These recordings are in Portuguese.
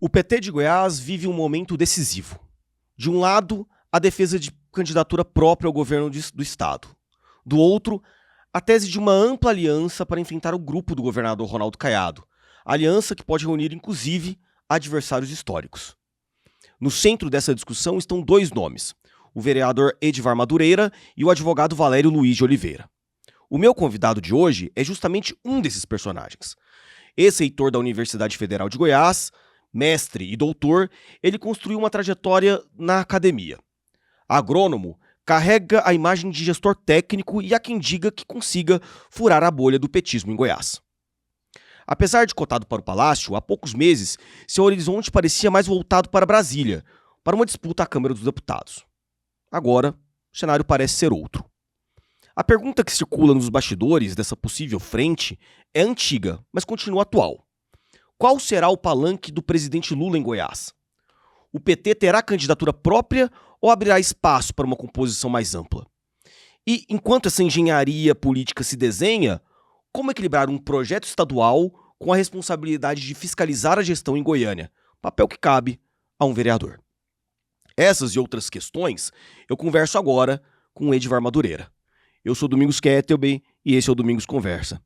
O PT de Goiás vive um momento decisivo. De um lado, a defesa de candidatura própria ao governo do estado. Do outro, a tese de uma ampla aliança para enfrentar o grupo do governador Ronaldo Caiado. Aliança que pode reunir, inclusive, adversários históricos. No centro dessa discussão estão dois nomes, o vereador Edivar Madureira e o advogado Valério Luiz de Oliveira. O meu convidado de hoje é justamente um desses personagens. Ex-reitor da Universidade Federal de Goiás, mestre e doutor, ele construiu uma trajetória na academia. Agrônomo, carrega a imagem de gestor técnico e há quem diga que consiga furar a bolha do petismo em Goiás. Apesar de cotado para o Palácio, há poucos meses, seu horizonte parecia mais voltado para Brasília, para uma disputa à Câmara dos Deputados. Agora, o cenário parece ser outro. A pergunta que circula nos bastidores dessa possível frente é antiga, mas continua atual. Qual será o palanque do presidente Lula em Goiás? O PT terá candidatura própria ou abrirá espaço para uma composição mais ampla? E, enquanto essa engenharia política se desenha, como equilibrar um projeto estadual com a responsabilidade de fiscalizar a gestão em Goiânia, papel que cabe a um vereador? Essas e outras questões eu converso agora com o Edivar Madureira. Eu sou Domingos Kettelby e esse é o Domingos Conversa.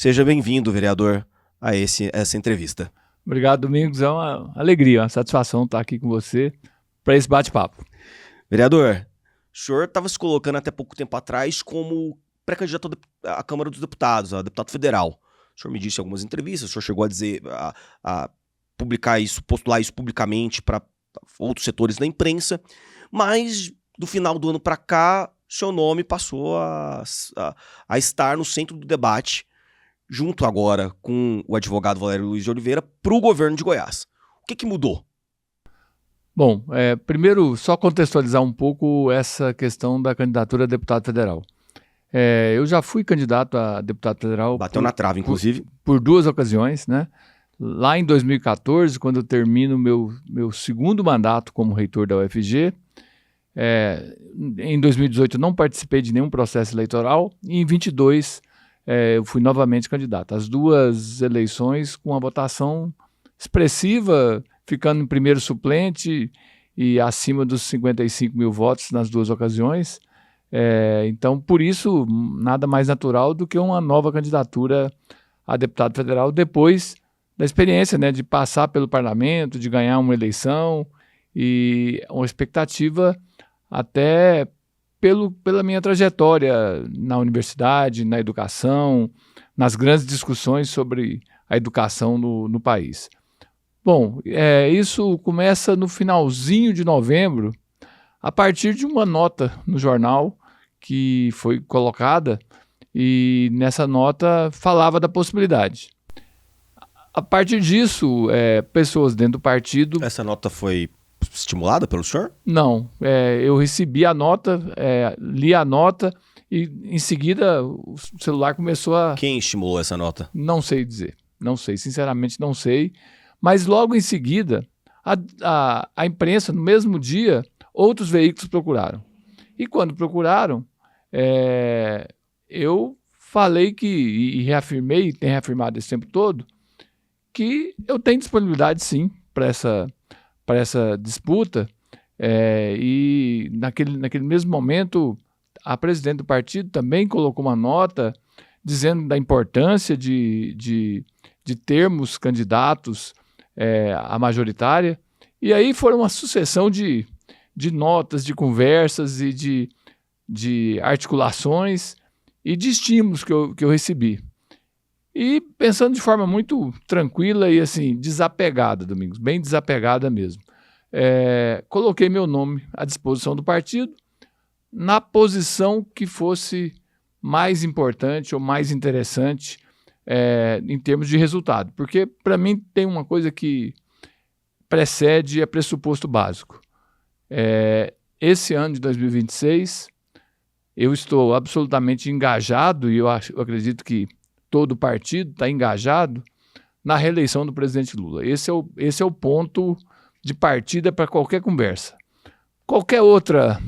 Seja bem-vindo, vereador, a essa entrevista. Obrigado, Domingos. É uma alegria, uma satisfação estar aqui com você para esse bate-papo. Vereador, o senhor estava se colocando até pouco tempo atrás como pré-candidato à Câmara dos Deputados, a deputado federal. O senhor me disse em algumas entrevistas, o senhor chegou a dizer, a publicar isso, postular isso publicamente para outros setores da imprensa, mas do final do ano para cá, seu nome passou a estar no centro do debate, junto agora com o advogado Valério Luiz de Oliveira, para o governo de Goiás. O que mudou? Bom, primeiro, só contextualizar um pouco essa questão da candidatura a deputado federal. Eu já fui candidato a deputado federal... Bateu na trave, inclusive. Por duas ocasiões, né? Lá em 2014, quando eu termino meu segundo mandato como reitor da UFG, em 2018 eu não participei de nenhum processo eleitoral, e em 2022 eu fui novamente candidato. As duas eleições com uma votação expressiva, ficando em primeiro suplente e acima dos 55 mil votos nas duas ocasiões. Então, por isso, nada mais natural do que uma nova candidatura a deputado federal depois da experiência, né, de passar pelo parlamento, de ganhar uma eleição e uma expectativa até pela minha trajetória na universidade, na educação, nas grandes discussões sobre a educação no país. Bom, isso começa no finalzinho de novembro, a partir de uma nota no jornal que foi colocada, e nessa nota falava da possibilidade. A partir disso, pessoas dentro do partido... Essa nota foi estimulada pelo senhor? Não, eu recebi a nota, li a nota e em seguida o celular começou a... Quem estimulou essa nota? Não sei dizer, não sei, sinceramente não sei. Mas logo em seguida, a imprensa, no mesmo dia, outros veículos procuraram. E quando procuraram, eu falei e reafirmei, tenho reafirmado esse tempo todo, que eu tenho disponibilidade sim para essa disputa. E naquele mesmo momento, a presidente do partido também colocou uma nota dizendo da importância de termos candidatos a majoritária, e aí foram uma sucessão de notas, de conversas e de articulações e de estímulos que eu recebi. E pensando de forma muito tranquila e assim, desapegada, Domingos, bem desapegada mesmo. Coloquei meu nome à disposição do partido na posição que fosse mais importante ou mais interessante em termos de resultado, porque para mim tem uma coisa que precede, pressuposto básico. Esse ano de 2026, eu estou absolutamente engajado, e eu acredito que todo o partido está engajado na reeleição do presidente Lula. Esse é o ponto de partida para qualquer conversa. Qualquer outra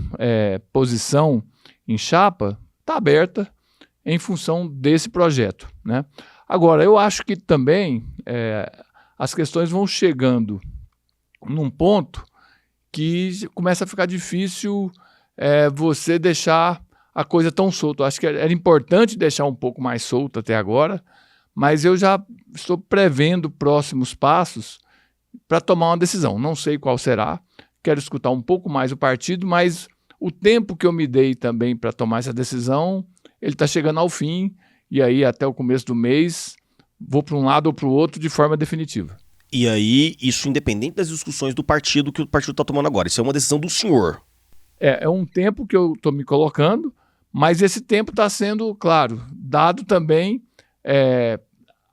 posição em chapa está aberta em função desse projeto, né? Agora, eu acho que também as questões vão chegando num ponto que começa a ficar difícil você deixar a coisa tão solta. Eu acho que era importante deixar um pouco mais solto até agora, mas eu já estou prevendo próximos passos para tomar uma decisão. Não sei qual será, quero escutar um pouco mais o partido, mas o tempo que eu me dei também para tomar essa decisão, ele está chegando ao fim, e aí até o começo do mês vou para um lado ou para o outro de forma definitiva. E aí, isso independente das discussões do partido que o partido está tomando agora. Isso é uma decisão do senhor. É um tempo que eu estou me colocando, mas esse tempo está sendo, claro, dado também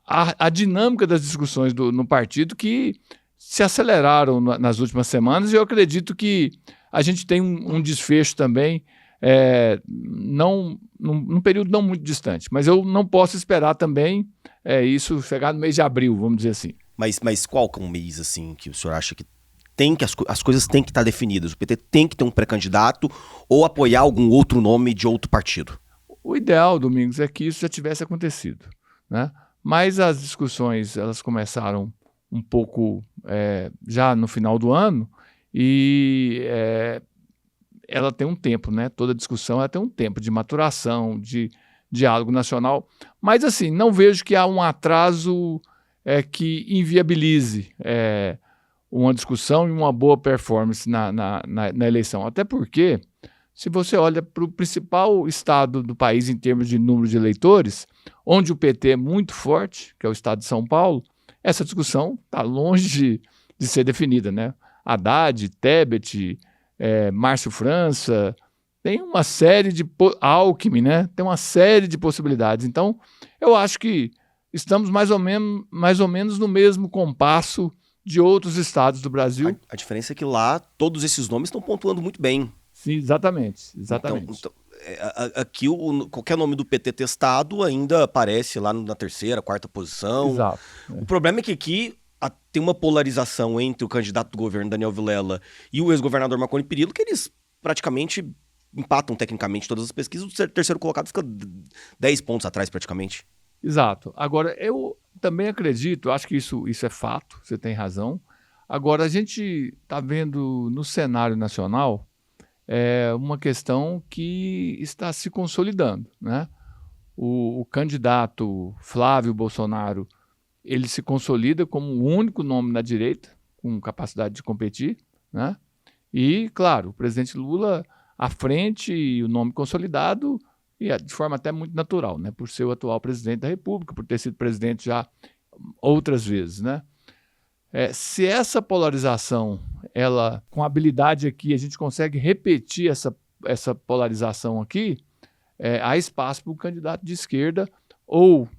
a dinâmica das discussões no partido que se aceleraram nas últimas semanas, e eu acredito que a gente tem um desfecho também num período não muito distante. Mas eu não posso esperar também isso chegar no mês de abril, vamos dizer assim. Mas qual que é um mês assim que o senhor acha que as coisas têm que estar definidas? O PT tem que ter um pré-candidato ou apoiar algum outro nome de outro partido? O ideal, Domingos, é que isso já tivesse acontecido, né? Mas as discussões elas começaram um pouco já no final do ano e ela tem um tempo, né? Toda discussão ela tem um tempo de maturação, de diálogo nacional. Mas assim, não vejo que há um atraso que inviabilize uma discussão e uma boa performance na eleição. Até porque, se você olha para o principal estado do país em termos de número de eleitores, onde o PT é muito forte, que é o estado de São Paulo, essa discussão está longe de ser definida, né? Haddad, Tebet, Márcio França, tem uma série de... Alckmin, né? Tem uma série de possibilidades. Então, eu acho que estamos mais ou menos no mesmo compasso de outros estados do Brasil. A diferença é que lá todos esses nomes estão pontuando muito bem. Sim, exatamente. Então, aqui qualquer nome do PT testado ainda aparece lá na terceira, quarta posição. Exato. O problema é que aqui tem uma polarização entre o candidato do governo, Daniel Vilela, e o ex-governador Marconi Perillo, que eles praticamente empatam tecnicamente todas as pesquisas. O terceiro colocado fica 10 pontos atrás praticamente. Exato. Agora, eu também acredito, acho que isso é fato, você tem razão. Agora, a gente está vendo no cenário nacional uma questão que está se consolidando, né? O candidato Flávio Bolsonaro, ele se consolida como o único nome na direita com capacidade de competir, né? E, claro, o presidente Lula à frente e o nome consolidado, e de forma até muito natural, né? Por ser o atual presidente da República, por ter sido presidente já outras vezes, né? Se essa polarização, ela, com habilidade aqui, a gente consegue repetir essa polarização aqui, há espaço para o candidato de esquerda ou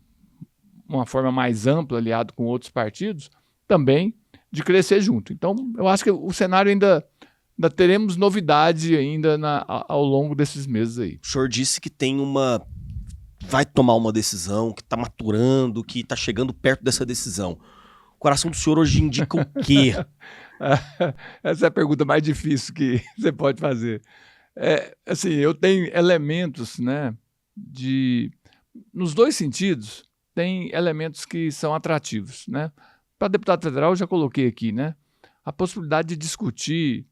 uma forma mais ampla, aliado com outros partidos, também de crescer junto. Então, eu acho que o cenário ainda teremos novidade ainda ao longo desses meses aí. O senhor disse que vai tomar uma decisão, que está maturando, que está chegando perto dessa decisão. O coração do senhor hoje indica o quê? Essa é a pergunta mais difícil que você pode fazer. Assim, eu tenho elementos, né, nos dois sentidos, tem elementos que são atrativos, né? Para deputado federal, eu já coloquei aqui, né? A possibilidade de discutir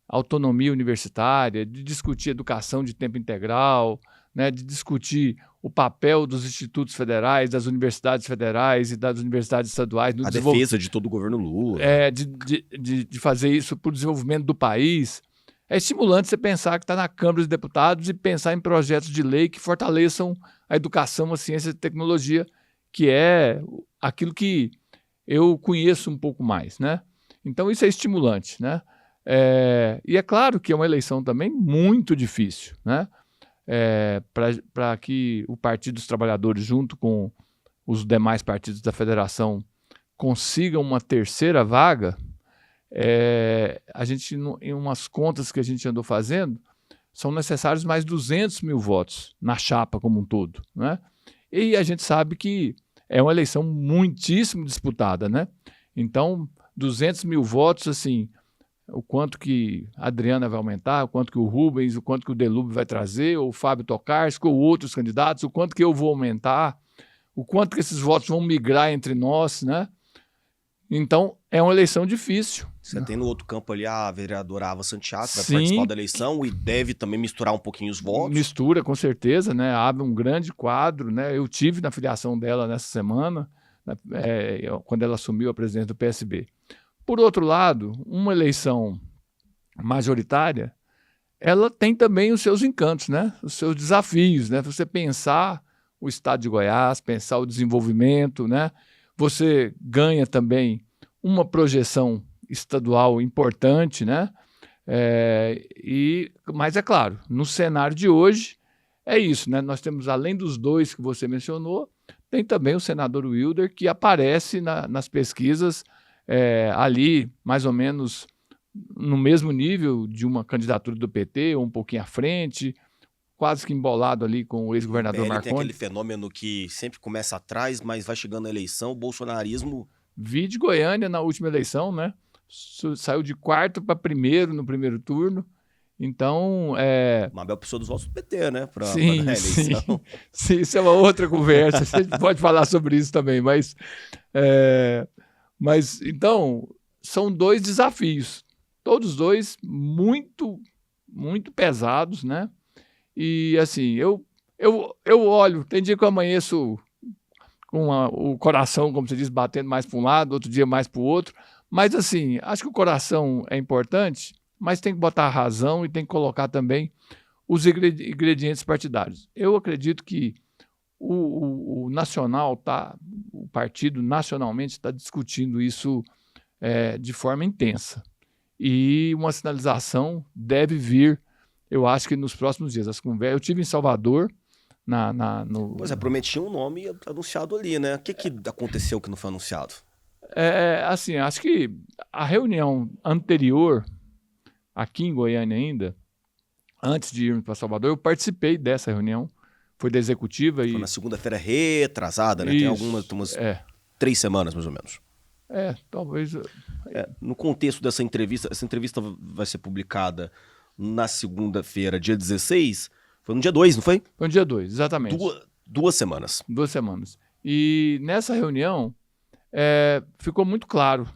autonomia universitária, de discutir educação de tempo integral, né, de discutir o papel dos institutos federais, das universidades federais e das universidades estaduais. A defesa de todo o governo Lula. De fazer isso para o desenvolvimento do país. É estimulante você pensar que está na Câmara dos Deputados e pensar em projetos de lei que fortaleçam a educação, a ciência e a tecnologia, que é aquilo que eu conheço um pouco mais, né? Então isso é estimulante, né? E é claro que é uma eleição também muito difícil, né? Para que o Partido dos Trabalhadores, junto com os demais partidos da federação, consigam uma terceira vaga, a gente, em umas contas que a gente andou fazendo, são necessários mais 200 mil votos na chapa como um todo, né? E a gente sabe que é uma eleição muitíssimo disputada, né? Então, 200 mil votos, assim, o quanto que a Adriana vai aumentar, o quanto que o Rubens, o quanto que o Delúbio vai trazer, ou o Fábio Tokarski, ou outros candidatos, o quanto que eu vou aumentar, o quanto que esses votos vão migrar entre nós, né? Então, é uma eleição difícil. Você tem no outro campo ali a vereadora Ava Santiago, que vai Sim. participar da eleição e deve também misturar um pouquinho os votos. Mistura, com certeza, né? Abre um grande quadro, né? Eu tive na filiação dela nessa semana, quando ela assumiu a presidência do PSB. Por outro lado, uma eleição majoritária, ela tem também os seus encantos, né? Os seus desafios, né? Você pensar o estado de Goiás, pensar o desenvolvimento, né? Você ganha também uma projeção estadual importante, né? Mas é claro, no cenário de hoje é isso, né? Nós temos, além dos dois que você mencionou, tem também o senador Wilder, que aparece nas pesquisas ali, mais ou menos no mesmo nível de uma candidatura do PT, ou um pouquinho à frente, quase que embolado ali com o ex-governador Marconi. Tem aquele fenômeno que sempre começa atrás, mas vai chegando a eleição, o bolsonarismo... Vi de Goiânia na última eleição, né? Saiu de quarto para primeiro no primeiro turno. Então, Mabel precisou dos votos do PT, né? Para a eleição. Sim, isso é uma outra conversa. A gente pode falar sobre isso também, mas então, são dois desafios. Todos dois muito, muito pesados, né? E assim, eu olho, tem dia que eu amanheço com o coração, como você diz, batendo mais para um lado, outro dia mais para o outro. Mas assim, acho que o coração é importante, mas tem que botar a razão e tem que colocar também os ingredientes partidários. Eu acredito que o nacional o partido nacionalmente está discutindo isso de forma intensa. E uma sinalização deve vir, eu acho que nos próximos dias. Eu estive em Salvador. Pois prometia um nome anunciado ali, né? O que aconteceu que não foi anunciado? Assim, acho que a reunião anterior, aqui em Goiânia ainda, antes de irmos para Salvador, eu participei dessa reunião, foi da executiva. Foi na segunda-feira retrasada, né? Isso, tem umas 3 semanas, mais ou menos. Talvez... No contexto dessa entrevista, essa entrevista vai ser publicada na segunda-feira, dia 16, foi no dia 2, não foi? Foi no dia 2, exatamente. 2 semanas. 2 semanas. E nessa reunião, ficou muito claro,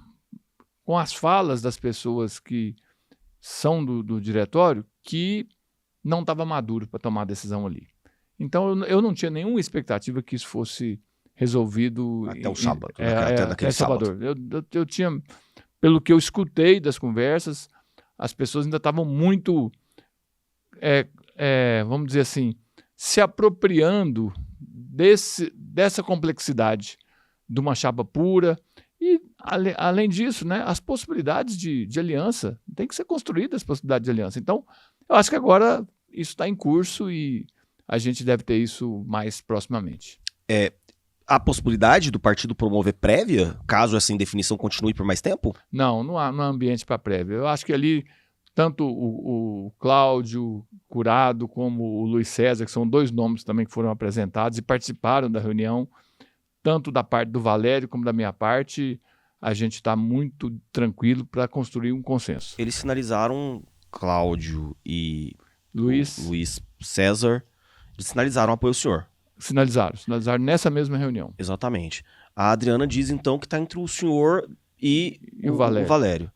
com as falas das pessoas que são do diretório, que não estava maduro para tomar a decisão ali. Então, eu não tinha nenhuma expectativa que isso fosse resolvido... Até o sábado, até naquele sábado. Eu tinha, pelo que eu escutei das conversas, as pessoas ainda estavam muito, vamos dizer assim, se apropriando dessa complexidade de uma chapa pura. E, além disso, né, as possibilidades de aliança, tem que ser construídas as possibilidades de aliança. Então, eu acho que agora isso está em curso e a gente deve ter isso mais proximamente. Há possibilidade do partido promover prévia, caso essa indefinição continue por mais tempo? Não há ambiente para prévia. Eu acho que ali, tanto o Cláudio Curado como o Luiz César, que são 2 nomes também que foram apresentados e participaram da reunião, tanto da parte do Valério como da minha parte, a gente está muito tranquilo para construir um consenso. Eles sinalizaram, Cláudio e Luiz César, eles sinalizaram apoio ao senhor. Sinalizaram nessa mesma reunião. Exatamente. A Adriana diz, então, que está entre o senhor e o Valério.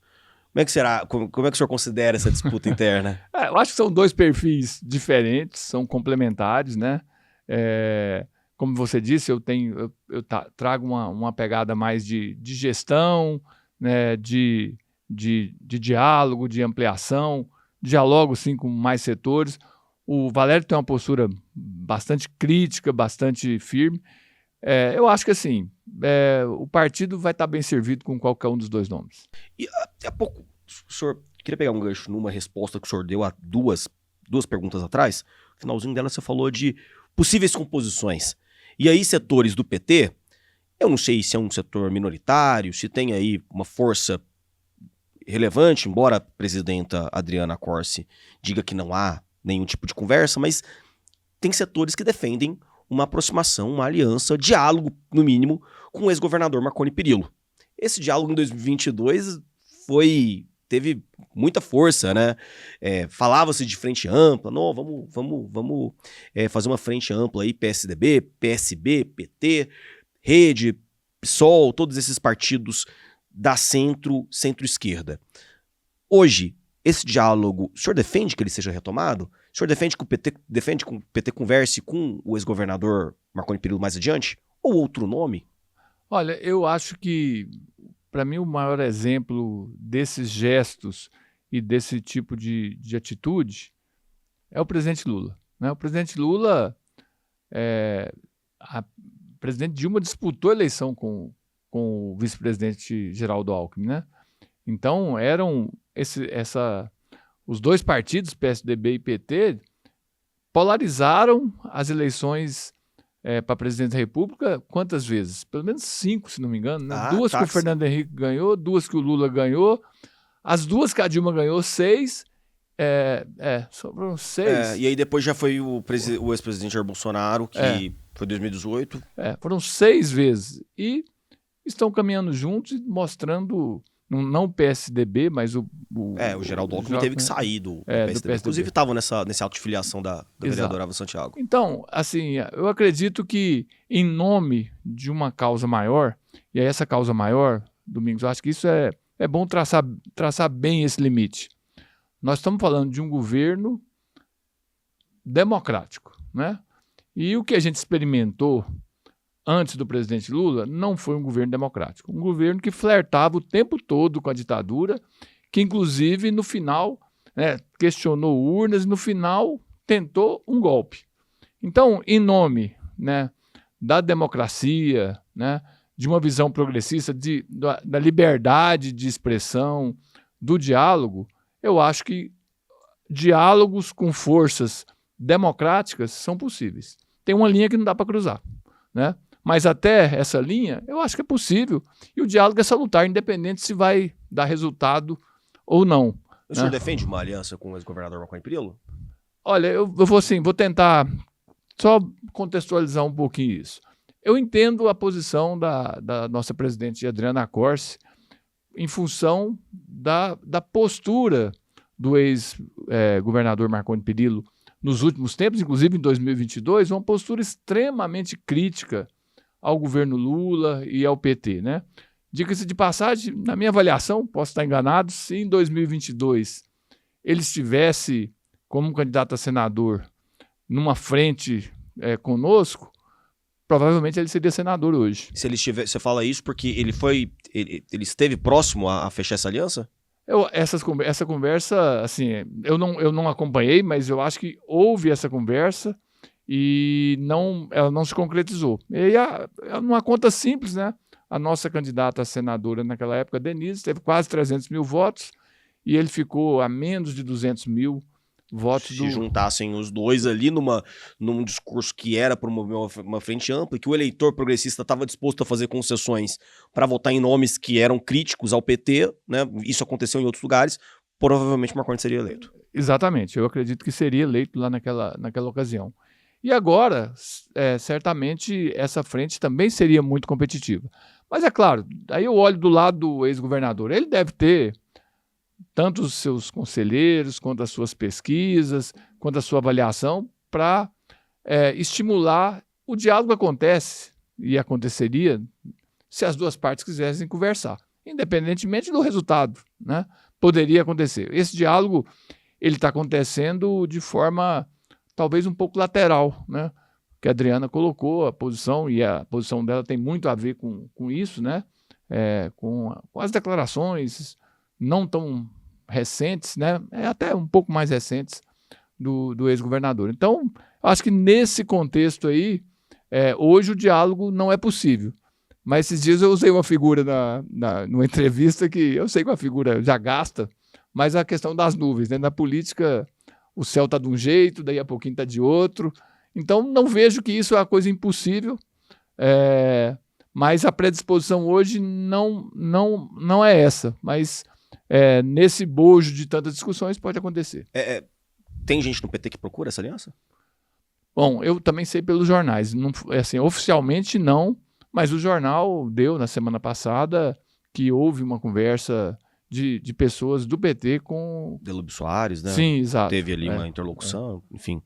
Como é que será? Como é que o senhor considera essa disputa interna? Eu acho que são 2 perfis diferentes, são complementares, né? Como você disse, eu trago uma pegada mais de gestão, né? de diálogo, de ampliação, dialogo sim com mais setores. O Valério tem uma postura bastante crítica, bastante firme. Eu acho que assim, o partido vai estar bem servido com qualquer um dos 2 nomes. E há pouco, o senhor queria pegar um gancho numa resposta que o senhor deu a duas perguntas atrás. No finalzinho dela você falou de possíveis composições. E aí setores do PT, eu não sei se é um setor minoritário, se tem aí uma força relevante, embora a presidenta Adriana Corsi diga que não há nenhum tipo de conversa, mas tem setores que defendem uma aproximação, uma aliança, diálogo, no mínimo, com o ex-governador Marconi Perillo. Esse diálogo em 2022 teve muita força, né? Falava-se de frente ampla, não, vamos fazer uma frente ampla aí, PSDB, PSB, PT, Rede, PSOL, todos esses partidos da centro-esquerda. Hoje, esse diálogo, o senhor defende que ele seja retomado? O senhor defende que o PT converse com o ex-governador Marconi Perillo mais adiante? Ou outro nome? Olha, eu acho que, para mim, o maior exemplo desses gestos e desse tipo de atitude é o presidente Lula, né? O presidente Lula, a presidente Dilma disputou a eleição com o vice-presidente Geraldo Alckmin, né? Então, os dois partidos, PSDB e PT, polarizaram as eleições para presidente da República quantas vezes? Pelo menos 5, se não me engano, né? 2 que o Fernando Henrique ganhou, 2 que o Lula ganhou, as 2 que a Dilma ganhou, 6. Sobrou 6. E aí depois já foi o ex-presidente Jair Bolsonaro, que foi 2018. Foram 6 vezes. E estão caminhando juntos e mostrando, não o PSDB, mas o Geraldo Alckmin teve que sair do PSDB. Inclusive estava nesse ato de filiação da vereadora Ava Santiago. Então, assim, eu acredito que em nome de uma causa maior, e aí essa causa maior, Domingos, eu acho que isso é bom traçar bem esse limite. Nós estamos falando de um governo democrático, né? E o que a gente experimentou antes do presidente Lula não foi um governo democrático. Um governo que flertava o tempo todo com a ditadura, que inclusive no final questionou urnas e no final tentou um golpe. Então, em nome, né, da democracia, né, de uma visão progressista, da liberdade de expressão, do diálogo, eu acho que diálogos com forças democráticas são possíveis. Tem uma linha que não dá para cruzar, né? Mas até essa linha, eu acho que é possível. E o diálogo é salutar, independente se vai dar resultado ou não. O senhor defende uma aliança com o ex-governador Marconi Perillo? Olha, eu vou tentar só contextualizar um pouquinho isso. Eu entendo a posição da nossa presidente Adriana Corse em função da postura do ex-governador Marconi Perillo nos últimos tempos, inclusive em 2022, uma postura extremamente crítica ao governo Lula e ao PT, né? Diga-se de passagem, na minha avaliação, posso estar enganado, se em 2022 ele estivesse como candidato a senador numa frente conosco, provavelmente ele seria senador hoje. Se ele estivesse, você fala isso porque ele esteve próximo a fechar essa aliança? Essa conversa, assim, eu não acompanhei, mas eu acho que houve essa conversa e ela não se concretizou. E numa conta simples, né? A nossa candidata a senadora naquela época, Denise, teve quase 300 mil votos e ele ficou a menos de 200 mil votos. Se juntassem os dois ali num discurso que era promover uma frente ampla e que o eleitor progressista estava disposto a fazer concessões para votar em nomes que eram críticos ao PT, né? Isso aconteceu em outros lugares, provavelmente Marconi seria eleito. Exatamente, eu acredito que seria eleito lá naquela ocasião. E agora, certamente, essa frente também seria muito competitiva. Mas é claro, aí eu olho do lado do ex-governador, ele deve ter tanto os seus conselheiros, quanto as suas pesquisas, quanto a sua avaliação, para estimular. O diálogo acontece, e aconteceria, se as duas partes quisessem conversar, independentemente do resultado, né? Poderia acontecer. Esse diálogo ele está acontecendo de forma talvez um pouco lateral, né? Que a Adriana colocou a posição, e a posição dela tem muito a ver com isso, né? Com as declarações não tão recentes, né? Até um pouco mais recentes do ex-governador. Então, acho que nesse contexto aí, hoje o diálogo não é possível. Mas esses dias eu usei uma figura numa entrevista que eu sei que a figura já gasta, mas a questão das nuvens, né? Na política, o céu está de um jeito, daí a pouquinho está de outro. Então, não vejo que isso é uma coisa impossível, mas a predisposição hoje não é essa. Mas nesse bojo de tantas discussões pode acontecer. Tem gente no PT que procura essa aliança? Bom, eu também sei pelos jornais. Não, assim, oficialmente não, mas o jornal deu na semana passada que houve uma conversa de pessoas do PT com... Delúbio Soares, né? Sim, exato. Teve ali uma interlocução, enfim.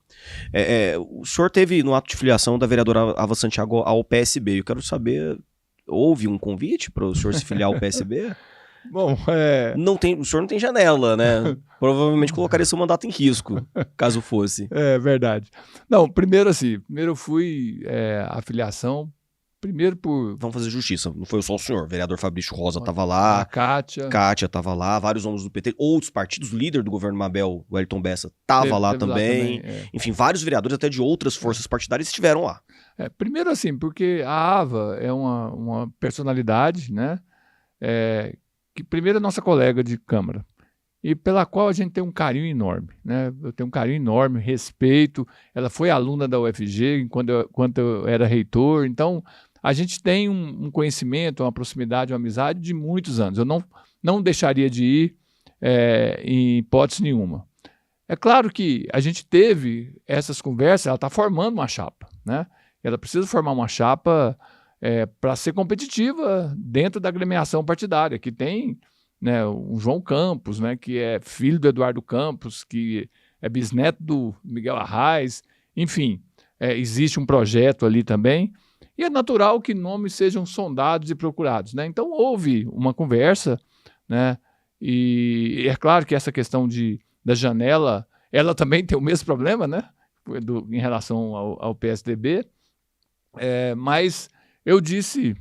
O senhor teve no ato de filiação da vereadora Ava Santiago ao PSB. Eu quero saber, houve um convite para o senhor se filiar ao PSB? Bom, o senhor não tem janela, né? Provavelmente colocaria seu mandato em risco, caso fosse. É verdade. Não, primeiro eu fui à filiação, primeiro por... Vamos fazer justiça, não foi só o senhor, o vereador Fabrício Rosa estava lá, a Kátia estava lá, vários homens do PT, outros partidos, o líder do governo Mabel, o Wellington Bessa, estava lá também. Enfim, vários vereadores até de outras forças partidárias estiveram lá. Primeiro porque a Ava é uma personalidade, né? Que primeiro é nossa colega de Câmara, e pela qual a gente tem um carinho enorme, né? Eu tenho um carinho enorme, respeito. Ela foi aluna da UFG enquanto eu era reitor, então a gente tem um conhecimento, uma proximidade, uma amizade de muitos anos. Eu não deixaria de ir em hipótese nenhuma. É claro que a gente teve essas conversas, ela está formando uma chapa, né? Ela precisa formar uma chapa para ser competitiva dentro da agremiação partidária, que tem, né, o João Campos, né, que é filho do Eduardo Campos, que é bisneto do Miguel Arraes, enfim, existe um projeto ali também, e é natural que nomes sejam sondados e procurados, né? Então houve uma conversa, né, e é claro que essa questão da janela, ela também tem o mesmo problema, né, em relação ao PSDB, mas eu disse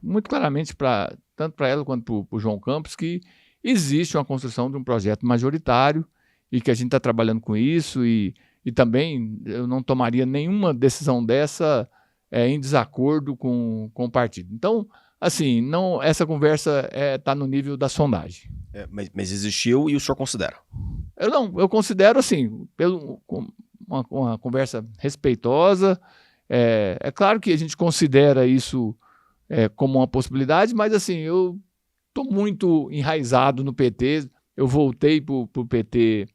muito claramente, tanto para ela quanto para o João Campos, que existe uma construção de um projeto majoritário e que a gente está trabalhando com isso, e também eu não tomaria nenhuma decisão dessa em desacordo com o partido. Então, assim, essa conversa está no nível da sondagem. Mas existiu e o senhor considera? Eu considero, assim, uma conversa respeitosa. É claro que a gente considera isso como uma possibilidade, mas assim, eu estou muito enraizado no PT, eu voltei para o PT,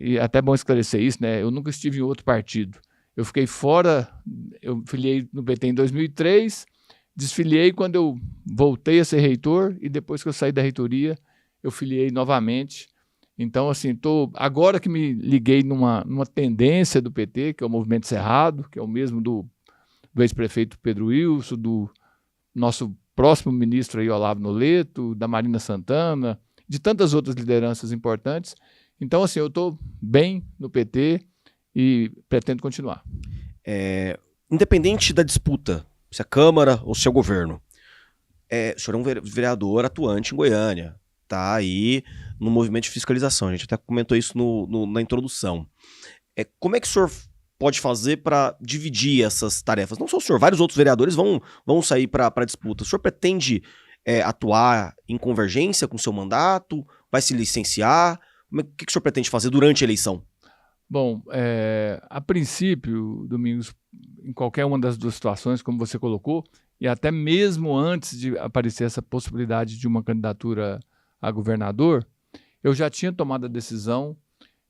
e até é bom esclarecer isso, né? Eu nunca estive em outro partido. Eu fiquei fora, eu filiei no PT em 2003, desfiliei quando eu voltei a ser reitor, e depois que eu saí da reitoria, eu filiei novamente. Então, assim, agora que me liguei numa tendência do PT, que é o Movimento Cerrado, que é o mesmo do ex-prefeito Pedro Wilson, do nosso próximo ministro aí, Olavo Noleto, da Marina Santana, de tantas outras lideranças importantes. Então, assim, eu estou bem no PT e pretendo continuar. Independente da disputa, se é Câmara ou se é o governo, o senhor é um vereador atuante em Goiânia, está aí no movimento de fiscalização. A gente até comentou isso na introdução. Como é que o senhor pode fazer para dividir essas tarefas? Não só o senhor, vários outros vereadores vão sair para a disputa. O senhor pretende atuar em convergência com o seu mandato? Vai se licenciar? O que o senhor pretende fazer durante a eleição? Bom, a princípio, Domingos, em qualquer uma das duas situações, como você colocou, e até mesmo antes de aparecer essa possibilidade de uma candidatura a governador, eu já tinha tomado a decisão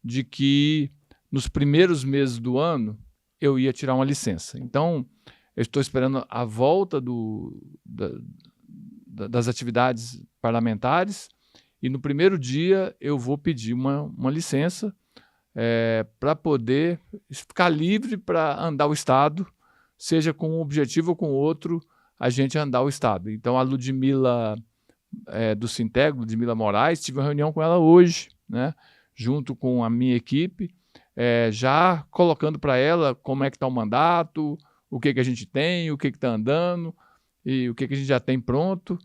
de que nos primeiros meses do ano eu ia tirar uma licença. Então, eu estou esperando a volta das atividades parlamentares, e no primeiro dia eu vou pedir uma licença para poder ficar livre para andar o Estado, seja com um objetivo ou com outro, a gente andar o Estado. Então, a Ludmila do Sinteg, Ludmila Moraes, tive uma reunião com ela hoje, né, junto com a minha equipe, já colocando para ela como é que está o mandato, o que a gente tem, o que está andando e o que a gente já tem pronto,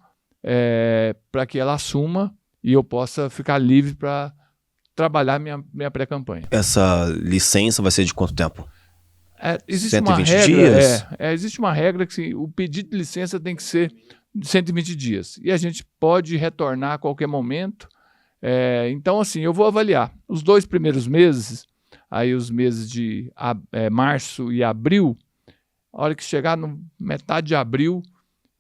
para que ela assuma e eu possa ficar livre para trabalhar minha pré-campanha. Essa licença vai ser de quanto tempo? Existe uma regra, dias? Existe uma regra que o pedido de licença tem que ser de 120 dias. E a gente pode retornar a qualquer momento. Então, assim, eu vou avaliar. Os 2 primeiros meses, aí os meses de março e abril, a hora que chegar no metade de abril,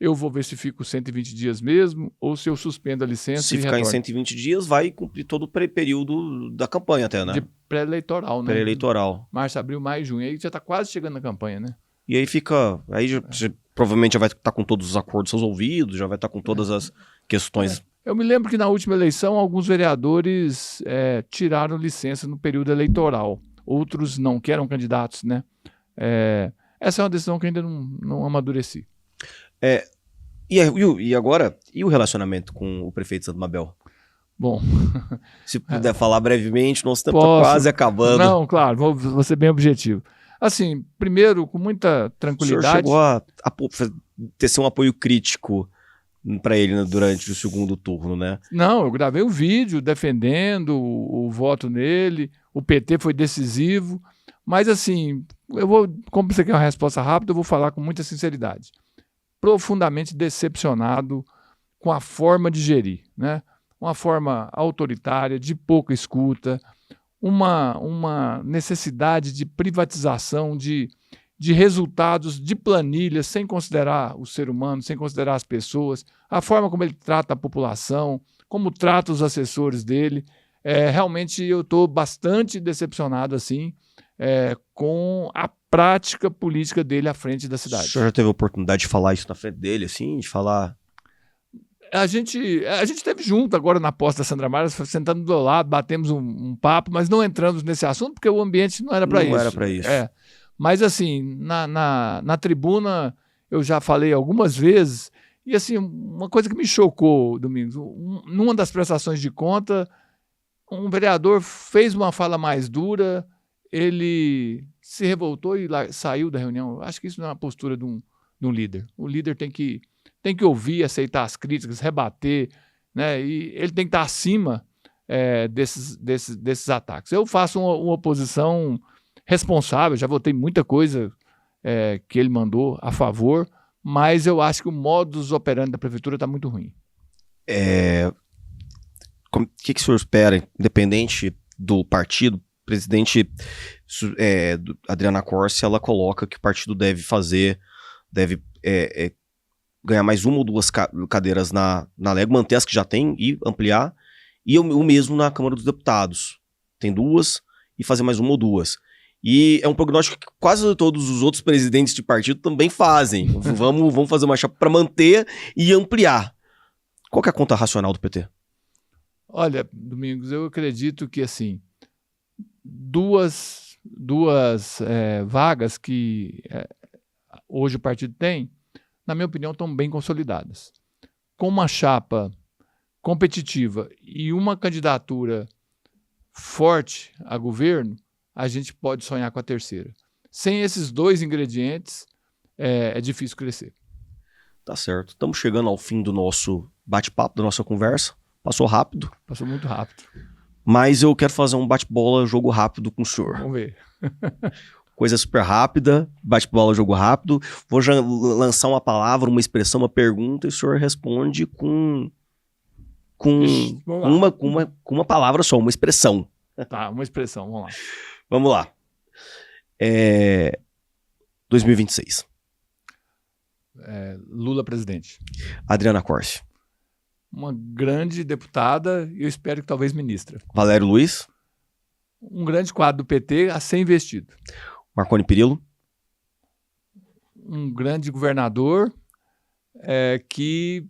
eu vou ver se fico 120 dias mesmo, ou se eu suspendo a licença Se e ficar em retorno. 120 dias, vai cumprir todo o período da campanha até, né? De pré-eleitoral, né? Pré-eleitoral. Março, abril, maio, junho. Aí já está quase chegando na campanha, né? E aí fica... Aí você provavelmente já vai estar com todos os acordos resolvidos, já vai estar com todas as questões... Eu me lembro que na última eleição alguns vereadores tiraram licença no período eleitoral. Outros não, que eram candidatos, né? Essa é uma decisão que ainda não amadureci. E agora, e o relacionamento com o prefeito de Santa Mabel? Bom... Se puder falar brevemente, nosso tempo Posso. tá quase acabando. Não, claro, vou ser bem objetivo. Assim, primeiro, com muita tranquilidade... O senhor chegou a ter um apoio crítico para ele, né, durante o segundo turno, né? Não, eu gravei um vídeo defendendo o voto nele, o PT foi decisivo, mas assim, como você quer uma resposta rápida, eu vou falar com muita sinceridade. Profundamente decepcionado com a forma de gerir, né? Uma forma autoritária, de pouca escuta, uma necessidade de privatização, de resultados, de planilhas, sem considerar o ser humano, sem considerar as pessoas, a forma como ele trata a população, como trata os assessores dele. Realmente eu estou bastante decepcionado assim, com a prática política dele à frente da cidade. O senhor já teve a oportunidade de falar isso na frente dele, assim, de falar... A gente esteve junto agora na posse da Sandra Mara, sentando do lado, batemos um papo, mas não entramos nesse assunto porque o ambiente não era para isso. Não era para isso. Mas assim, na tribuna eu já falei algumas vezes, e assim, uma coisa que me chocou, Domingos, numa das prestações de conta, um vereador fez uma fala mais dura, ele se revoltou e saiu da reunião. Acho que isso não é uma postura de um líder. O líder tem que ouvir, aceitar as críticas, rebater, né? E ele tem que estar acima desses ataques. Eu faço uma oposição responsável, já votei muita coisa que ele mandou a favor, mas eu acho que o modus operandi da prefeitura está muito ruim. O que o senhor espera, independente do partido? O presidente Adriana Corsi, ela coloca que o partido deve ganhar mais uma ou duas cadeiras na Lego, manter as que já tem e ampliar, e o mesmo na Câmara dos Deputados. Tem duas e fazer mais uma ou duas. E é um prognóstico que quase todos os outros presidentes de partido também fazem. Vamos fazer uma chapa para manter e ampliar. Qual que é a conta racional do PT? Olha, Domingos, eu acredito que assim, duas vagas que hoje o partido tem, na minha opinião, estão bem consolidadas. Com uma chapa competitiva e uma candidatura forte a governo, a gente pode sonhar com a terceira. Sem esses dois ingredientes, é difícil crescer. Tá certo. Estamos chegando ao fim do nosso bate-papo, da nossa conversa. Passou rápido. Passou muito rápido. Mas eu quero fazer um bate-bola, jogo rápido com o senhor. Vamos ver. Coisa super rápida, bate-bola, jogo rápido. Vou já lançar uma palavra, uma expressão, uma pergunta, e o senhor responde com uma palavra só, uma expressão. Tá, uma expressão, vamos lá. Vamos lá. 2026. Lula presidente. Adriana Corsi. Uma grande deputada e eu espero que talvez ministra. Valério Luiz. Um grande quadro do PT a ser investido. Marconi Perillo. Um grande governador que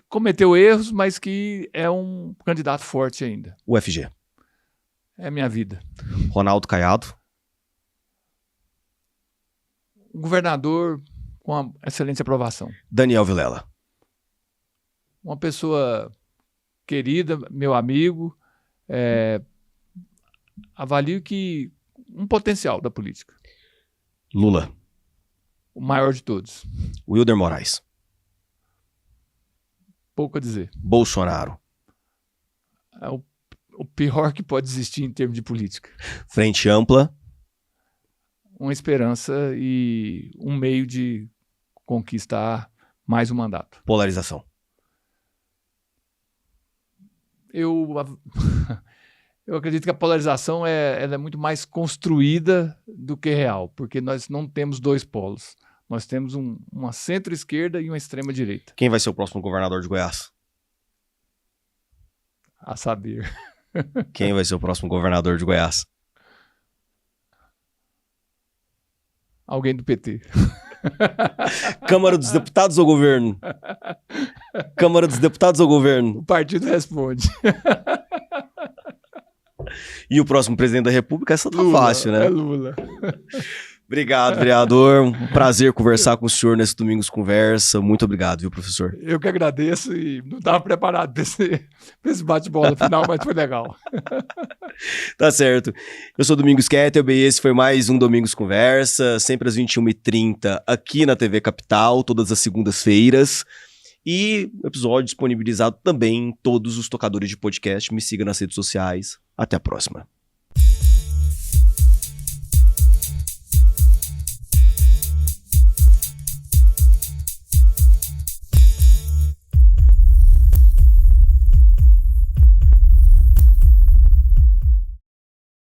cometeu erros, mas que é um candidato forte ainda. UFG. É minha vida. Ronaldo Caiado. Um governador com uma excelente aprovação. Daniel Vilela. Uma pessoa querida, meu amigo, avalio que um potencial da política. Lula. O maior de todos. Wilder Moraes. Pouco a dizer. Bolsonaro. É o pior que pode existir em termos de política. Frente Ampla. Uma esperança e um meio de conquistar mais um mandato. Polarização. Eu acredito que a polarização ela é muito mais construída do que real, porque nós não temos dois polos. Nós temos uma centro-esquerda e uma extrema-direita. Quem vai ser o próximo governador de Goiás? A saber. Quem vai ser o próximo governador de Goiás? Alguém do PT. Câmara dos Deputados ou governo? Câmara dos Deputados ou governo? O partido responde. E o próximo presidente da República? Essa tá Lula, fácil, né? É Lula. Obrigado, vereador. Um prazer conversar com o senhor nesse Domingos Conversa. Muito obrigado, viu, professor? Eu que agradeço e não estava preparado para esse bate-bola final, mas foi legal. Tá certo. Eu sou Domingos Kettelbe e esse foi mais um Domingos Conversa, sempre às 21h30 aqui na TV Capital, todas as segundas-feiras. E episódio disponibilizado também em todos os tocadores de podcast. Me siga nas redes sociais. Até a próxima.